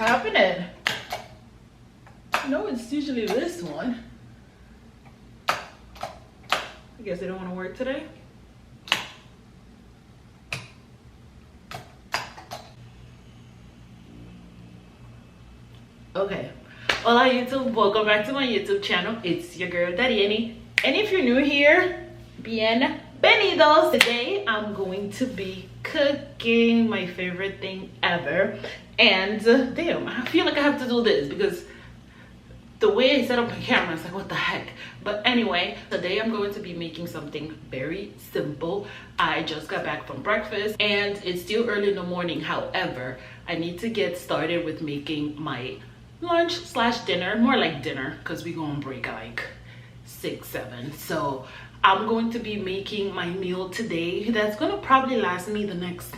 happening? No, it's usually this one. I guess they don't want to work today. Okay. Hola YouTube, welcome back to my YouTube channel. It's your girl Darieni. And if you're new here, bienvenidos. Today I'm going to be cooking my favorite thing ever. And damn, I feel like I have to do this because the way I set up my camera is like, what the heck? But anyway, today I'm going to be making something very simple. I just got back from breakfast and it's still early in the morning. However, I need to get started with making my lunch slash dinner, more like dinner, because we go on break at like 6, 7. So I'm going to be making my meal today. That's gonna probably last me the next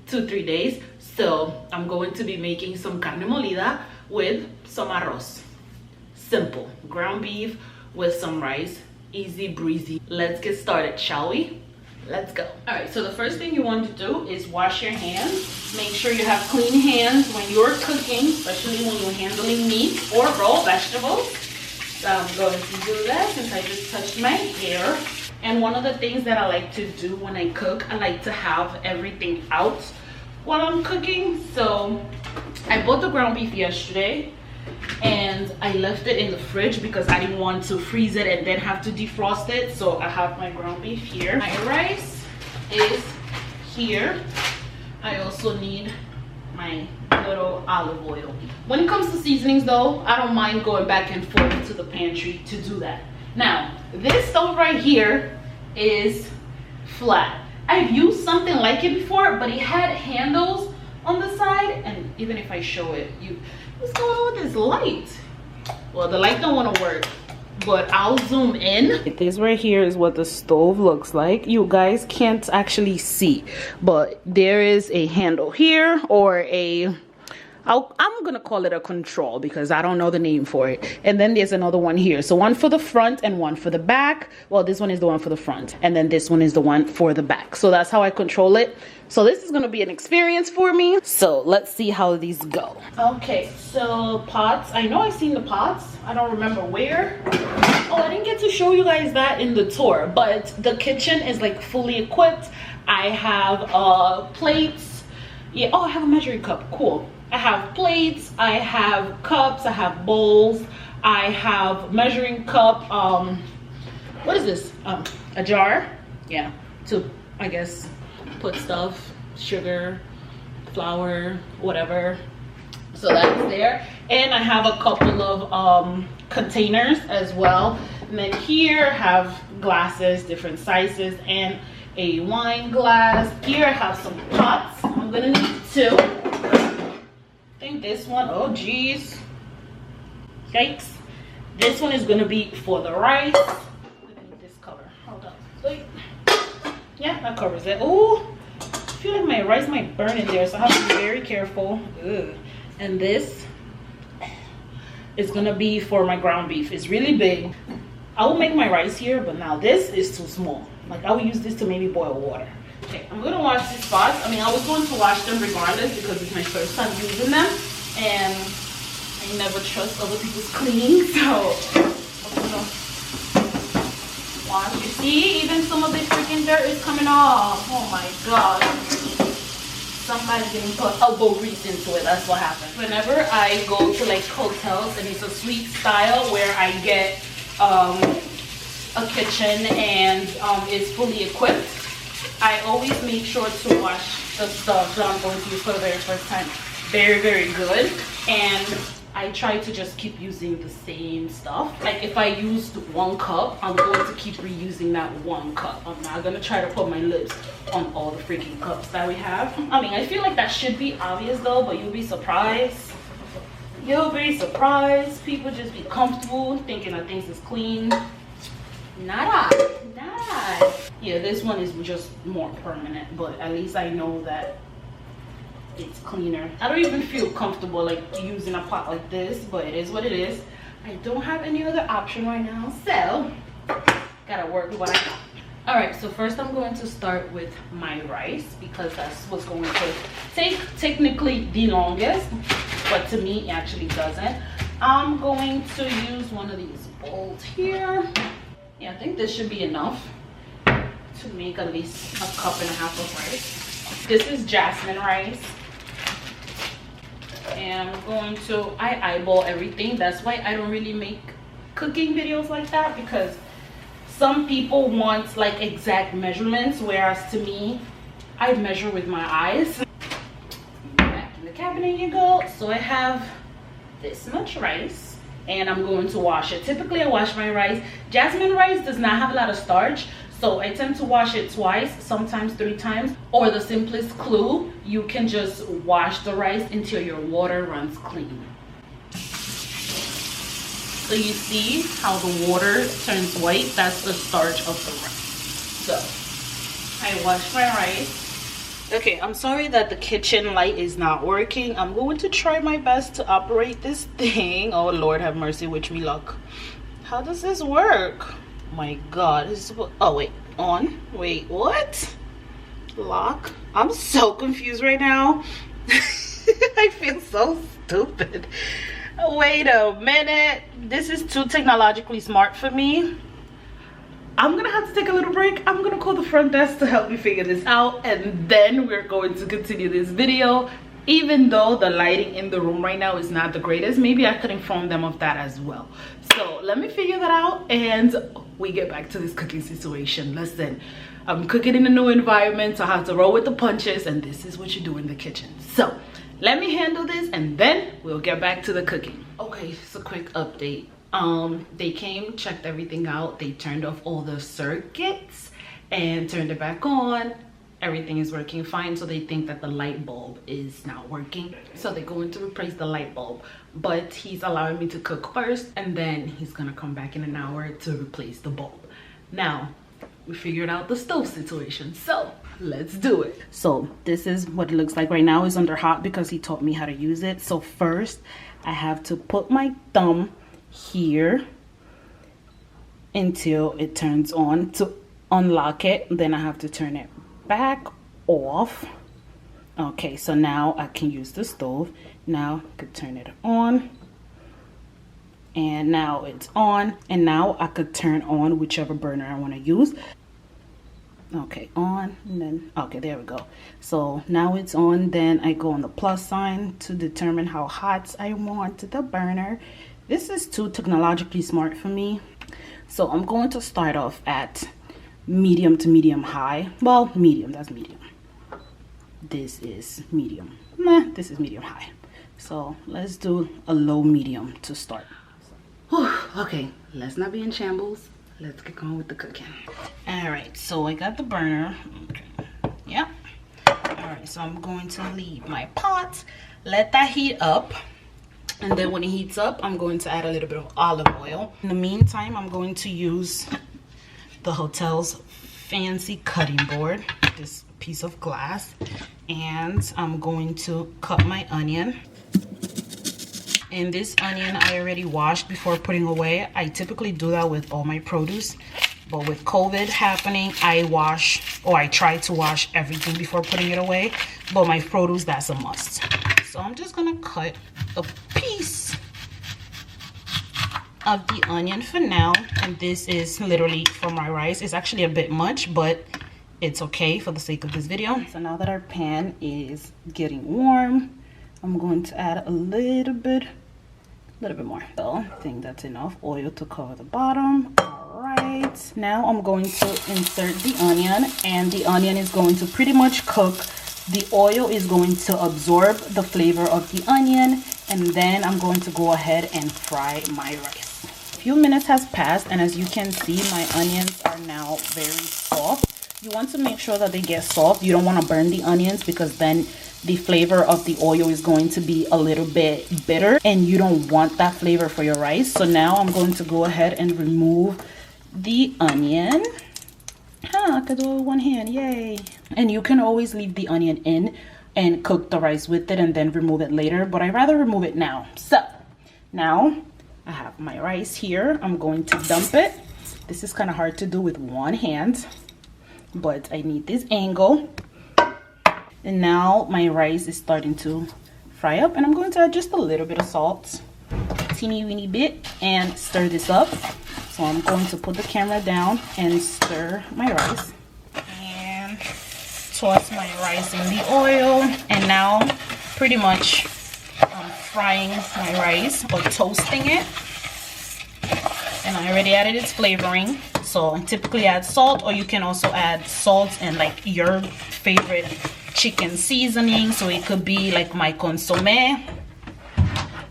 2-3 days. So I'm going to be making some carne molida with some arroz. Simple ground beef with some rice, easy breezy. Let's get started, shall we? Let's go. All right, so the first thing you want to do is wash your hands. Make sure you have clean hands when you're cooking, especially when you're handling meat or raw vegetables. So I'm going to do that since I just touched my hair. And one of the things that I like to do when I cook, I like to have everything out while I'm cooking. So I bought the ground beef yesterday and I left it in the fridge because I didn't want to freeze it and then have to defrost it. So I have my ground beef here. My rice is here. I also need my little olive oil. When it comes to seasonings though, I don't mind going back and forth to the pantry to do that. Now, this stove right here is flat. I've used something like it before, but it had handles on the side, and even if I show it, what's going on with this light? Well, the light don't want to work, but I'll zoom in. This right here is what the stove looks like. You guys can't actually see, but there is a handle here, or I'm gonna call it a control because I don't know the name for it. And then there's another one here. So one for the front and one for the back. Well, this one is the one for the front, and then this one is the one for the back. So that's how I control it. So this is gonna be an experience for me. So let's see how these go. Okay, so pots. I know I've seen the pots. I don't remember where. Oh, I didn't get to show you guys that in the tour, but the kitchen is like fully equipped. I have plates. Yeah, oh, I have a measuring cup, cool. I have plates, I have cups, I have bowls, I have measuring cup, what is this? A jar, yeah, to, I guess, put stuff, sugar, flour, whatever. So that's there. And I have a couple of containers as well. And then here I have glasses, different sizes, and a wine glass. Here I have some pots. I'm gonna need 2. I think this one, oh geez, yikes. This one is gonna be for the rice. I need this cover, hold up. Wait. Yeah, that covers it. Oh, I feel like my rice might burn in there, so I have to be very careful. Ugh. And this is gonna be for my ground beef. It's really big. I will make my rice here, but now this is too small. Like I will use this to maybe boil water. Okay, I'm gonna wash these pots. I mean, I was going to wash them regardless because it's my first time using them, and I never trust other people's cleaning, so I'm gonna wash. You see, even some of the freaking dirt is coming off. Oh my god. Somebody's gonna put elbow grease into it. That's what happens. Whenever I go to like hotels and it's a suite style where I get a kitchen and it's fully equipped, I always make sure to wash the stuff that I'm going to use for the very first time very, very good. And I try to just keep using the same stuff. Like if I used 1 cup, I'm going to keep reusing that 1 cup. I'm not gonna try to put my lips on all the freaking cups that we have. I mean, I feel like that should be obvious though, but you'll be surprised. You'll be surprised. People just be comfortable thinking that things is clean. Nada. Yeah, this one is just more permanent, but at least I know that it's cleaner. I don't even feel comfortable like using a pot like this, but it is what it is. I don't have any other option right now, so gotta work with what I got. All right, so first I'm going to start with my rice because that's what's going to take technically the longest. but to me it actually doesn't. I'm going to use one of these bowls here. Yeah, I think this should be enough to make at least a cup and a half of rice. This is jasmine rice. And I'm going to, I eyeball everything. That's why I don't really make cooking videos like that, because some people want like exact measurements, whereas to me, I measure with my eyes. Back in the cabinet you go. So I have this much rice and I'm going to wash it. Typically I wash my rice. Jasmine rice does not have a lot of starch, so I tend to wash it twice, sometimes 3 times. Or the simplest clue, you can just wash the rice until your water runs clean. So you see how the water turns white? That's the starch of the rice. So I wash my rice. Okay, I'm sorry that the kitchen light is not working. I'm going to try my best to operate this thing. Oh Lord have mercy, wish me luck. How does this work? My God, this is what, oh wait, on, wait, what? Lock? I'm so confused right now. I feel so stupid. Wait a minute, this is too technologically smart for me. I'm gonna have to take a little break. I'm gonna call the front desk to help me figure this out, and then we're going to continue this video. Even though the lighting in the room right now is not the greatest, maybe I could inform them of that as well. So let me figure that out and we get back to this cooking situation. Listen, I'm cooking in a new environment, so I have to roll with the punches, and this is what you do in the kitchen. So let me handle this and then we'll get back to the cooking. Okay, just a quick update. They came, checked everything out. They turned off all the circuits and turned it back on. Everything is working fine, so they think that the light bulb is not working, so they're going to replace the light bulb, but he's allowing me to cook first and then he's gonna come back in an hour to replace the bulb. Now we figured out the stove situation, so let's do it. So this is what it looks like right now. It's under hot because he taught me how to use it. So first I have to put my thumb here until it turns on to unlock it. Then I have to turn it back off. Okay, so now I can use the stove. Now I could turn it on, and now it's on, and now I could turn on whichever burner I want to use. Okay, on, and then okay, there we go. So now it's on. Then I go on the plus sign to determine how hot I want the burner. This is too technologically smart for me, so I'm going to start off at medium to medium high. Well, medium, that's medium. This is medium. Nah, this is medium high. So let's do a low medium to start. Whew, okay, let's not be in shambles. Let's get going with the cooking. All right, so I got the burner. Okay, yeah. All right, so I'm going to leave my pot, let that heat up. And then when it heats up, I'm going to add a little bit of olive oil. In the meantime, I'm going to use the hotel's fancy cutting board, this piece of glass, and I'm going to cut my onion. And this onion I already washed before putting away. I typically do that with all my produce, but with COVID happening, I try to wash everything before putting it away, but my produce, that's a must. So I'm just gonna cut a piece of the onion for now, and this is literally for my rice. It's actually a bit much, but it's okay for the sake of this video. So now that our pan is getting warm, I'm going to add a little bit more. So I think that's enough oil to cover the bottom. All right, now I'm going to insert the onion, and the onion is going to pretty much cook. The oil is going to absorb the flavor of the onion, and then I'm going to go ahead and fry my rice. A few minutes has passed, and as you can see, my onions are now very soft. You want to make sure that they get soft. You don't want to burn the onions, because then the flavor of the oil is going to be a little bit bitter, and you don't want that flavor for your rice. So now I'm going to go ahead and remove the onion. I could do it with one hand, yay. And you can always leave the onion in and cook the rice with it and then remove it later, but I'd rather remove it now. So now I have my rice here. I'm going to dump it. This is kind of hard to do with one hand, but I need this angle. And now my rice is starting to fry up, and I'm going to add just a little bit of salt, teeny weeny bit, and stir this up. So I'm going to put the camera down and stir my rice and toss my rice in the oil. And now pretty much I'm frying my rice or toasting it, and I already added its flavoring. So I typically add salt, or you can also add salt and like your favorite chicken seasoning. So it could be like my consomme,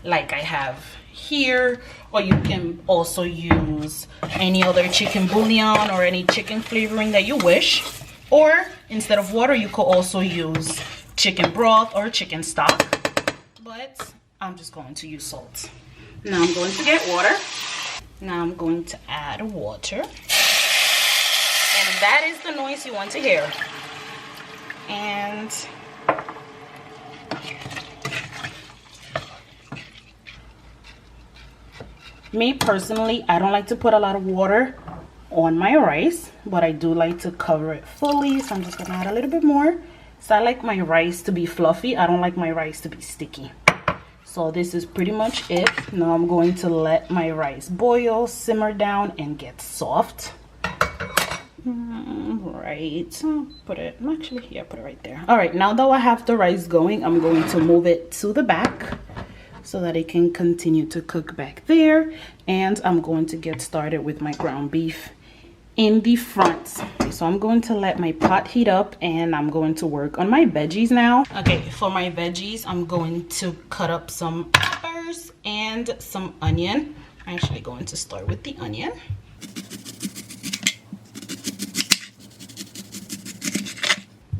like I have here, or you can also use any other chicken bouillon or any chicken flavoring that you wish. Or instead of water, you could also use chicken broth or chicken stock, but I'm just going to use salt. Now I'm going to get water. Now I'm going to add water, and that is the noise you want to hear. And me personally, I don't like to put a lot of water on my rice, but I do like to cover it fully. So I'm just gonna add a little bit more. So I like my rice to be fluffy. I don't like my rice to be sticky. So this is pretty much it. Now I'm going to let my rice boil, simmer down, and get soft. Right, put it actually here, put it right there. All right, now that I have the rice going, I'm going to move it to the back so that it can continue to cook back there. And I'm going to get started with my ground beef in the front. Okay, so I'm going to let my pot heat up, and I'm going to work on my veggies now. Okay, for my veggies, I'm going to cut up some peppers and some onion. I'm actually going to start with the onion.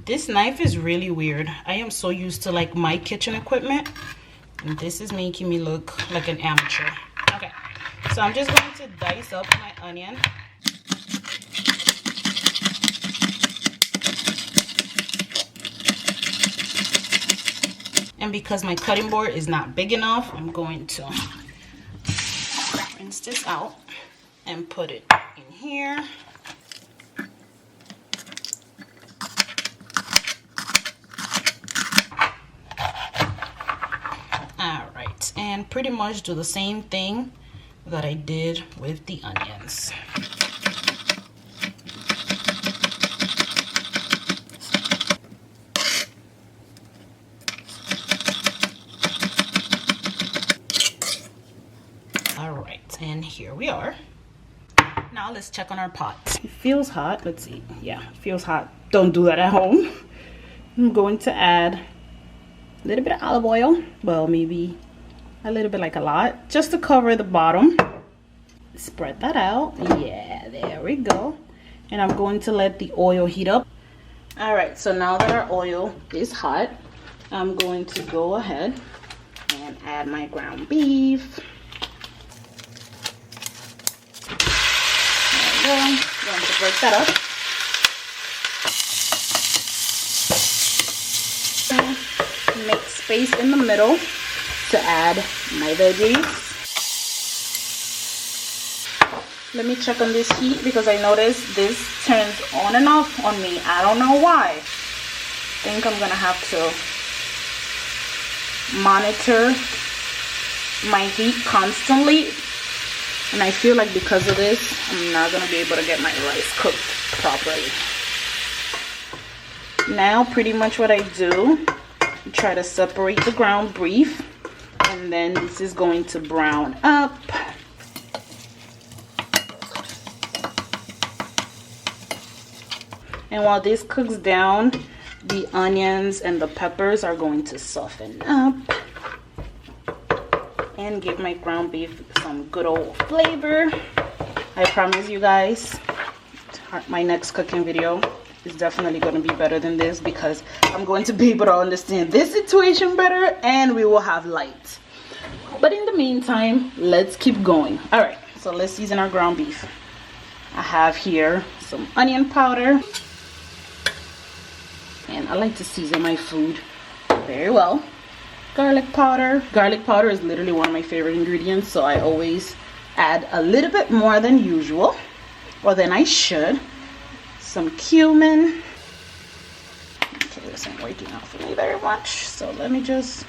This knife is really weird. I am so used to like my kitchen equipment, and this is making me look like an amateur. Okay, so I'm just going to dice up my onion. And because my cutting board is not big enough, I'm going to rinse this out and put it in here. Alright, and pretty much do the same thing that I did with the onions. And here we are. Now let's check on our pot. It feels hot. Let's see. Yeah, it feels hot. Don't do that at home. I'm going to add a little bit of olive oil. Well, maybe a little bit, like a lot, just to cover the bottom. Spread that out. Yeah, there we go. And I'm going to let the oil heat up. All right, so now that our oil is hot, I'm going to go ahead and add my ground beef. I'm going to break that up. And make space in the middle to add my veggies. Let me check on this heat, because I noticed this turns on and off on me. I don't know why. I think I'm gonna have to monitor my heat constantly. And I feel like because of this, I'm not going to be able to get my rice cooked properly. Now, pretty much what I do, I try to separate the ground beef. And then this is going to brown up. And while this cooks down, the onions and the peppers are going to soften up and give my ground beef some good old flavor. I promise you guys, my next cooking video is definitely going to be better than this, because I'm going to be able to understand this situation better, and we will have light. But in the meantime, let's keep going. All right, so let's season our ground beef. I have here some onion powder, and I like to season my food very well. Garlic powder. Garlic powder is literally one of my favorite ingredients, so I always add a little bit more than usual, or than I should. Some cumin. Okay, this isn't working out for me very much, so let me just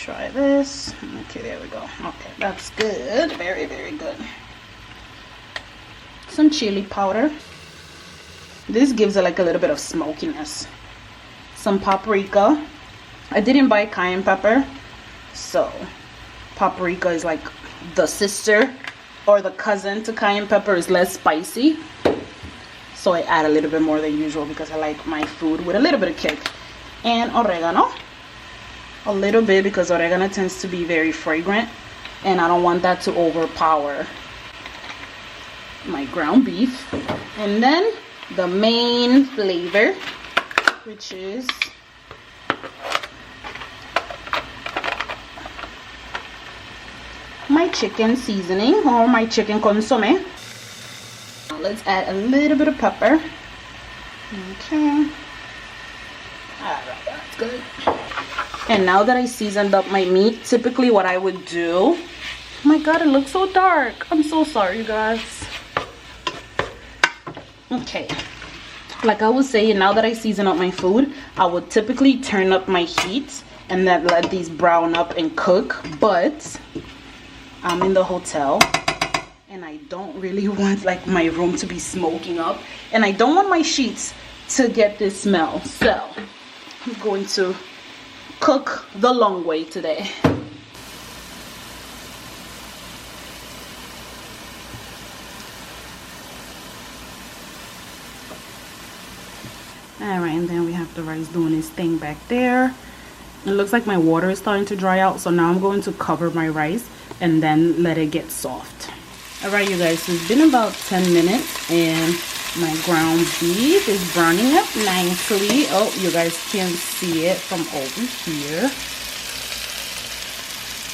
try this. Okay, there we go. Okay, that's good. Very, very good. Some chili powder. This gives it like a little bit of smokiness. Some paprika. I didn't buy cayenne pepper, so paprika is like the sister or the cousin to cayenne pepper. Is less spicy, so I add a little bit more than usual because I like my food with a little bit of kick. And oregano, a little bit, because oregano tends to be very fragrant and I don't want that to overpower my ground beef. And then the main flavor, which is my chicken seasoning or my chicken consomme. Let's add a little bit of pepper. Okay. Alright, that's good. And now that I seasoned up my meat, typically what I would do, oh my god, it looks so dark. I'm so sorry, you guys. Okay, like I was saying, now that I season up my food, I would typically turn up my heat and then let these brown up and cook. But I'm in the hotel and I don't really want like my room to be smoking up, and I don't want my sheets to get this smell, so I'm going to cook the long way today. All right, and then we have the rice doing its thing back there. It looks like my water is starting to dry out, so now I'm going to cover my rice and then let it get soft. All right, you guys, so it's been about 10 minutes and my ground beef is browning up nicely. Oh, you guys can see it from over here.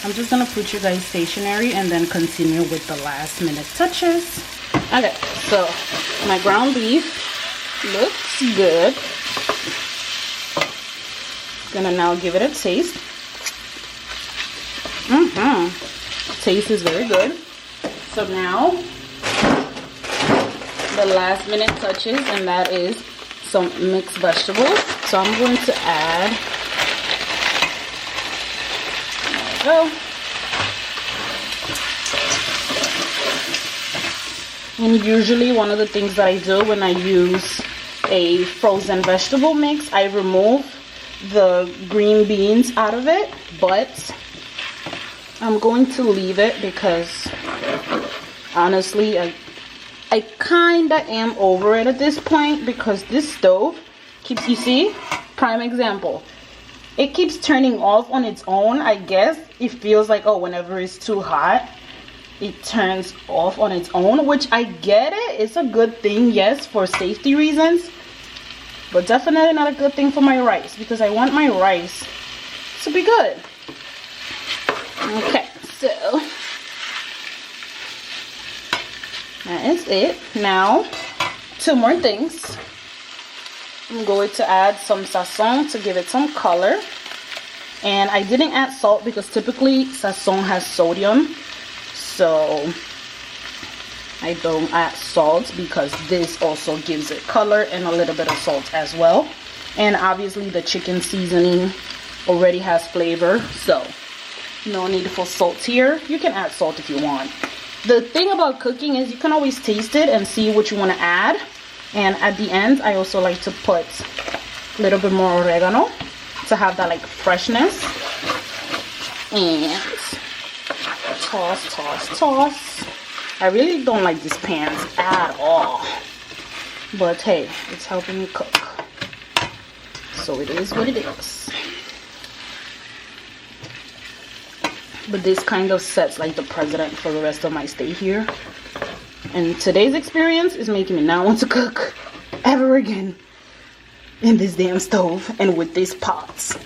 I'm just gonna put you guys stationary and then continue with the last minute touches. Okay, so my ground beef looks good. Gonna now give it a taste. Taste is very good. So now the last minute touches, and that is some mixed vegetables. So I'm going to add, there we go. And usually one of the things that I do when I use a frozen vegetable mix, I remove the green beans out of it, but I'm going to leave it because honestly I kind of am over it at this point, because this stove keeps, you see, prime example, it keeps turning off on its own. I guess it feels like, oh, whenever it's too hot it turns off on its own, which I get it, it's a good thing, yes, for safety reasons, but definitely not a good thing for my rice, because I want my rice to be good. Okay, so that is it. Now, two more things. I'm going to add some sazon to give it some color, and I didn't add salt because typically sazon has sodium, so I don't add salt because this also gives it color and a little bit of salt as well. And obviously the chicken seasoning already has flavor, so no need for salt here. You can add salt if you want. The thing about cooking is you can always taste it and see what you want to add. And at the end, I also like to put a little bit more oregano to have that like freshness. And toss, toss, toss. I really don't like these pans at all, but hey, it's helping me cook, so it is what it is. But this kind of sets like the precedent for the rest of my stay here, and today's experience is making me not want to cook ever again in this damn stove and with these pots.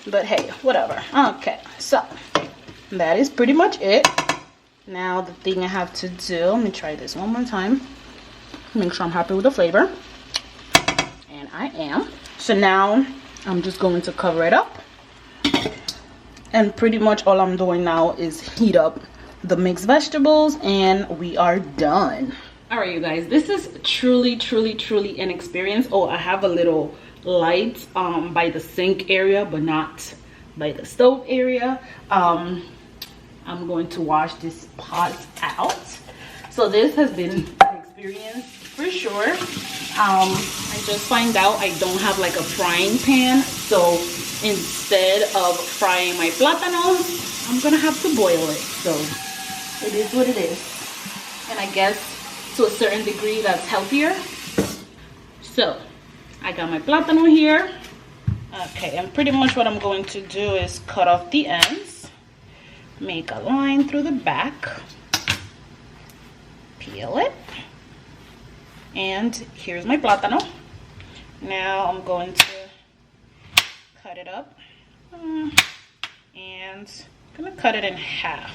But hey, whatever. Okay, so that is pretty much it. Now the thing I have to do, let me try this one more time, make sure I'm happy with the flavor, and I am. So now I'm just going to cover it up, and pretty much all I'm doing now is heat up the mixed vegetables and we are done. All right, you guys, this is truly an experience. Oh, I have a little light by the sink area, but not by the stove area. I'm going to wash this pot out. So this has been an experience for sure. I just find out I don't have like a frying pan, so instead of frying my plátanos, I'm gonna have to boil it. So it is what it is, and I guess to a certain degree that's healthier. So I got my plátano here. Okay, and pretty much what I'm going to do is cut off the ends, make a line through the back, peel it, and here's my plátano. Now I'm going to cut it up, and I'm gonna cut it in half.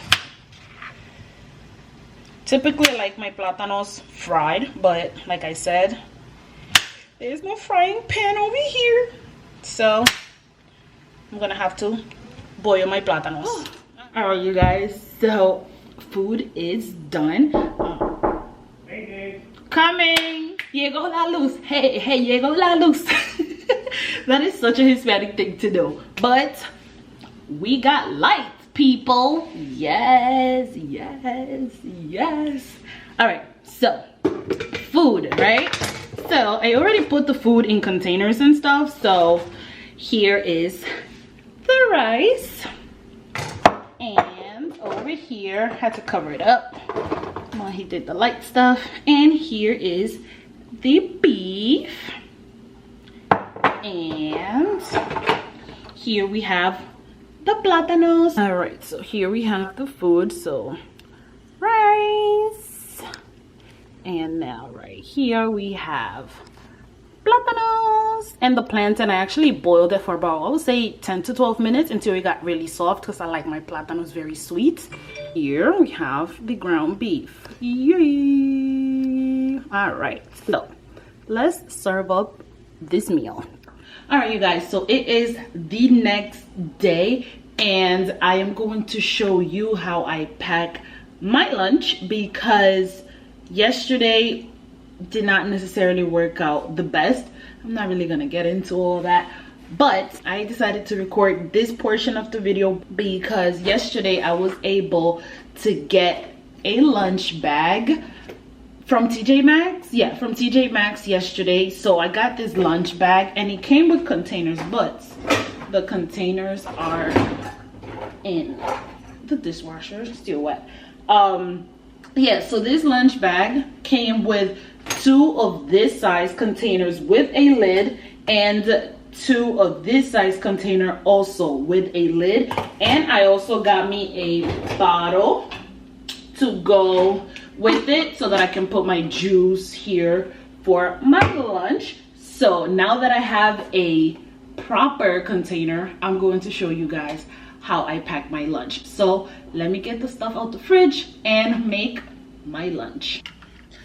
Typically I like my plátanos fried, but like I said, there's no frying pan over here, so I'm gonna have to boil my plátanos. All right, you guys, so food is done. Coming. Llegó la luz. Hey, llegó la luz. That is such a Hispanic thing to do, but we got lights, people. Yes. All right, so food, right? So I already put the food in containers and stuff. So here is the rice, and over here had to cover it up while he did the light stuff. And here is the beef, and here we have the plátanos. All right, so here we have the food. So rice, and now right here we have plátanos and the plantain. I actually boiled it for about, I would say 10 to 12 minutes until it got really soft, because I like my plátanos very sweet. Here we have the ground beef. Yay! All right, so let's serve up this meal. All right, you guys, so it is the next day, and I am going to show you how I pack my lunch, because yesterday did not necessarily work out the best. I'm not really gonna get into all that, but I decided to record this portion of the video because yesterday I was able to get a lunch bag from TJ Maxx. Yeah, from TJ Maxx yesterday. So I got this lunch bag and it came with containers, but the containers are in the dishwasher, still wet. Yeah, so this lunch bag came with 2 of this size containers with a lid, and 2 of this size container also with a lid. And I also got me a bottle to go with it so that I can put my juice here for my lunch. So now that I have a proper container, I'm going to show you guys how I pack my lunch. So let me get the stuff out the fridge and make my lunch.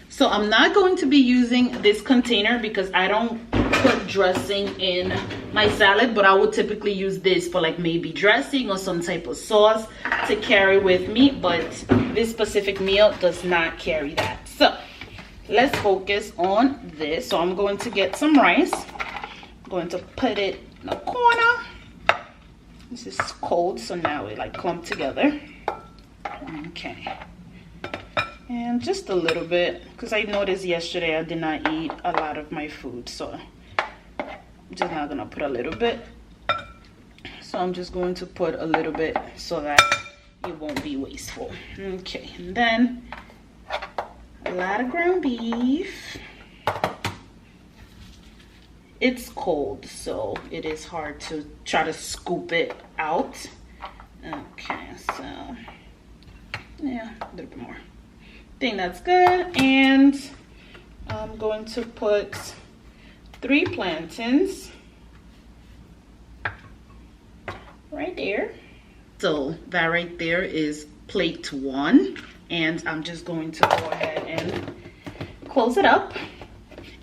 So I'm not going to be using this container because I don't put dressing in my salad, but I would typically use this for like maybe dressing or some type of sauce to carry with me, but this specific meal does not carry that. So let's focus on this. So I'm going to get some rice. I'm going to put it in a corner. This is cold, so now it like clumped together. Okay. And just a little bit, because I noticed yesterday I did not eat a lot of my food, so I'm just not gonna put a little bit. So I'm just going to put a little bit so that it won't be wasteful. Okay, and then a lot of ground beef. It's cold, so it is hard to try to scoop it out. Okay, so yeah, a little bit more. I think that's good. And I'm going to put 3 plantains right there. So that right there is plate 1, and I'm just going to go ahead and close it up.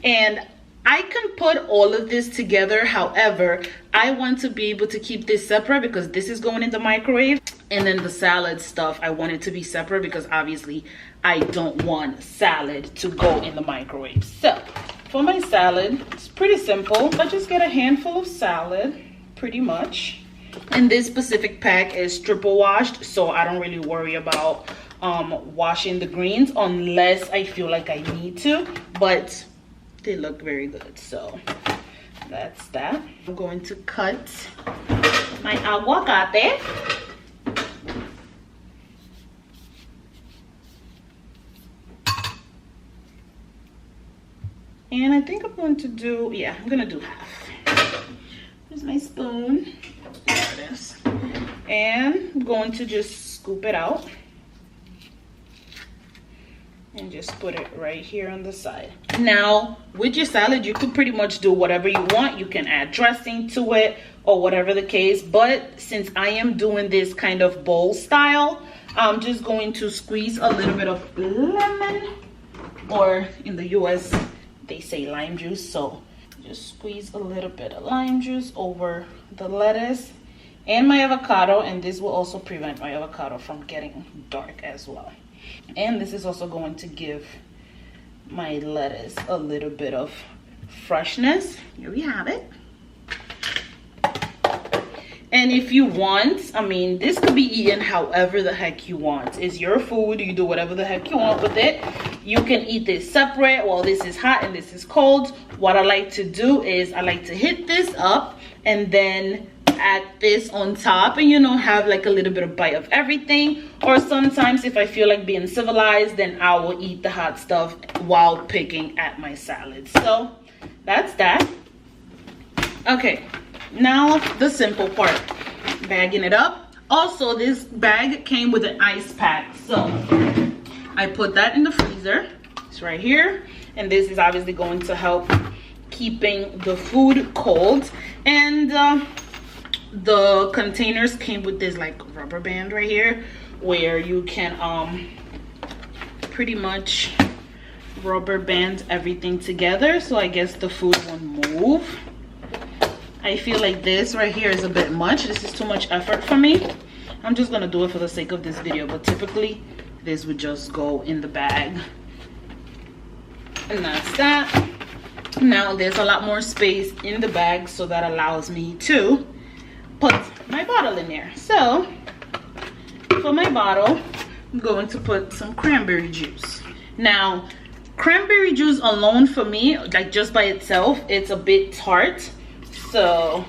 And I can put all of this together. However, I want to be able to keep this separate because this is going in the microwave, and then the salad stuff I want it to be separate because obviously I don't want salad to go in the microwave. So for my salad, it's pretty simple. I just get a handful of salad, pretty much, And this specific pack is triple washed, so I don't really worry about washing the greens unless I feel like I need to, but they look very good. So that's that. I'm going to cut my aguacate. And I think I'm going to do, yeah, I'm gonna do half. Here's my spoon. There it is. And I'm going to just scoop it out and just put it right here on the side. Now, with your salad, you could pretty much do whatever you want. You can add dressing to it or whatever the case. But since I am doing this kind of bowl style, I'm just going to squeeze a little bit of lemon, or in the US, they say lime juice. So just squeeze a little bit of lime juice over the lettuce and my avocado, and this will also prevent my avocado from getting dark as well. And this is also going to give my lettuce a little bit of freshness. Here we have it. And if you want, I mean, this could be eaten however the heck you want. It's your food. You do whatever the heck you want with it. You can eat this separate while this is hot and this is cold. What I like to do is I like to hit this up and then add this on top, and you know, have like a little bit of bite of everything. Or sometimes if I feel like being civilized, then I will eat the hot stuff while picking at my salad. So that's that. Okay, now the simple part, bagging it up. Also, this bag came with an ice pack, so I put that in the freezer. It's right here, and this is obviously going to help keeping the food cold. And the containers came with this like rubber band right here where you can pretty much rubber band everything together, so I guess the food won't move. I feel like this right here is a bit much. This is too much effort for me. I'm just gonna do it for the sake of this video, but typically this would just go in the bag. And that's that. Now there's a lot more space in the bag, so that allows me to put my bottle in there. So for my bottle, I'm going to put some cranberry juice. Now, cranberry juice alone for me, like just by itself, it's a bit tart. So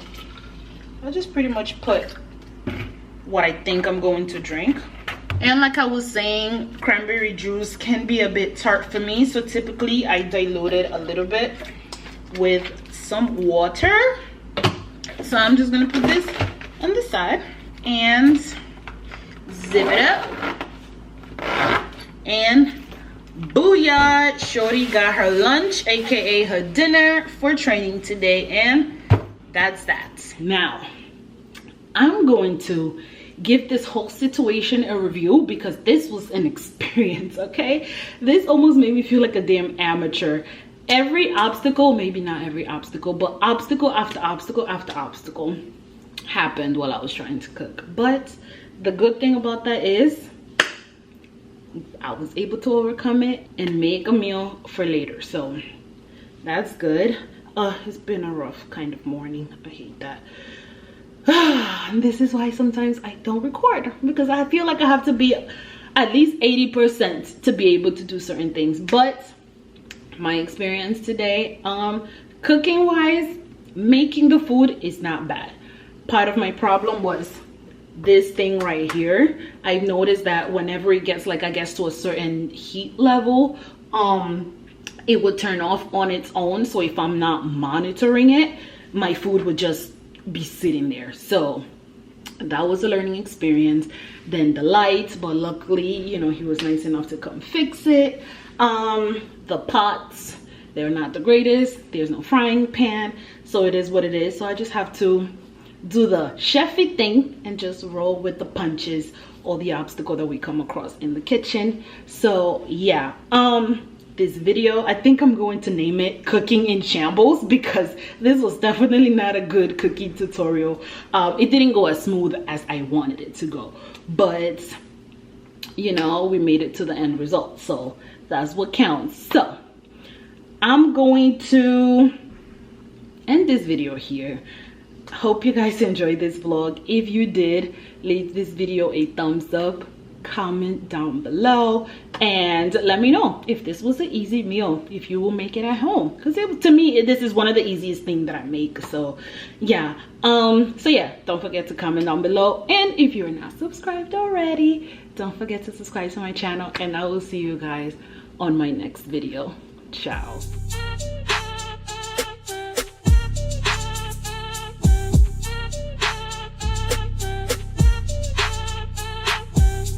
I'll just pretty much put what I think I'm going to drink. And like I was saying, cranberry juice can be a bit tart for me. So typically I dilute it a little bit with some water. So I'm just gonna put this on the side and zip it up. And booyah, shorty got her lunch, aka her dinner for training today, and that's that. Now, I'm going to give this whole situation a review because this was an experience, okay? This almost made me feel like a damn amateur. Every obstacle, maybe not every obstacle, but obstacle after obstacle after obstacle happened while I was trying to cook. But the good thing about that is I was able to overcome it and make a meal for later. So that's good. It's been a rough kind of morning. I hate that. And this is why sometimes I don't record, because I feel like I have to be at least 80% to be able to do certain things. But my experience today, cooking wise, making the food is not bad. Part of my problem was this thing right here. I've noticed that whenever it gets like, I guess, to a certain heat level, it would turn off on its own. So if I'm not monitoring it, my food would just be sitting there. So that was a learning experience. Then the lights, but luckily, you know, he was nice enough to come fix it. The pots, they're not the greatest. There's no frying pan, so it is what it is. So I just have to do the chefy thing and just roll with the punches, all the obstacle that we come across in the kitchen. So yeah, this video, I think I'm going to name it Cooking in Shambles, because this was definitely not a good cooking tutorial. It didn't go as smooth as I wanted it to go, but you know, we made it to the end result, so that's what counts. So I'm going to end this video here. hope you guys enjoyed this vlog. If you did, leave this video a thumbs up, comment down below, and let me know if this was an easy meal, if you will make it at home, because to me this is one of the easiest things that I make. So yeah, don't forget to comment down below, and if you're not subscribed already, don't forget to subscribe to my channel, and I will see you guys on my next video. Ciao.